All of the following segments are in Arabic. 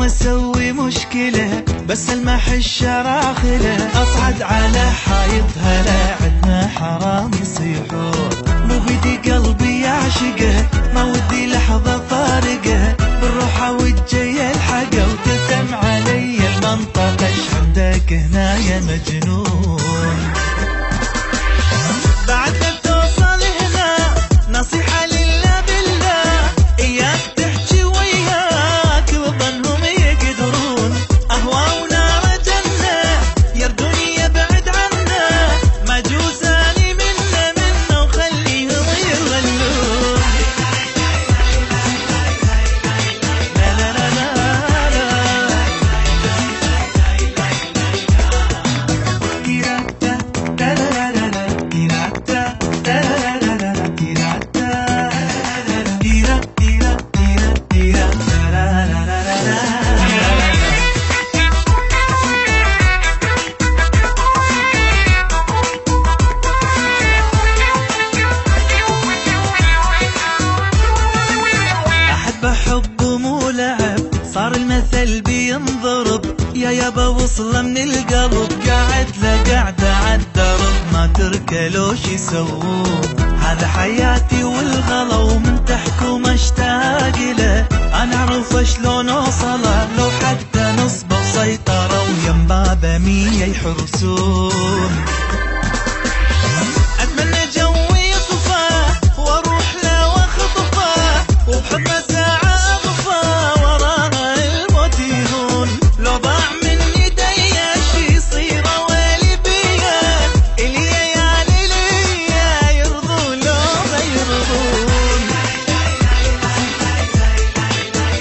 اسوي مشكلة بس المح الشراخلة، اصعد على حايط هلا عدنا حرام يصيحون. مو بيدي قلبي يعشقه، ما ودي لحظة فارقه، بالروحة والجاي الحقه وتلتم علي المنطقة. ايش عندك هنا يا مجنون؟ بعد ما توصل هنا نصيحة لله بالله، اياك تحكي وياك وظنهم يقدرون. اهوى ونار جنة يردون يبعد عنا، ما جوزاني منه وخليهم يغلون. لا لا لا لا لا حب مو لعب، صار المثل بينضرب، يا يابا وصله من القلب. قاعد له قاعدة عالدرب، ما تركلوش يسوون. هذا حياتي والغلا ومن تحكم اشتاق له، انا اعرف شلون اوصله لو حتى نصبه وسيطرة ويم بابه 100 يحرسون. اتمنى جوي يصفى واروح له واخطفه وبحضنه ساعة اضفى وراها الموت يهون. لو ضاع من يدي شي يصير ويلي بيا، اليا يا ليليا يرضون لو ما يرضون.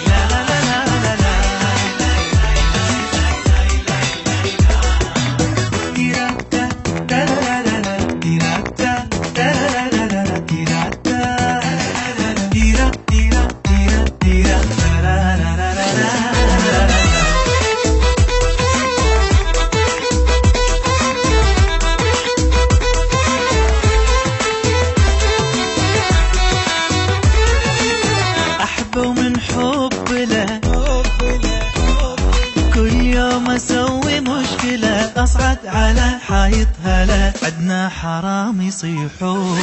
لا لا لا لا لا ومن حب له كل يوم اسوي مشكلة، اصعد على حايط هلا عدنا حرام يصيحون.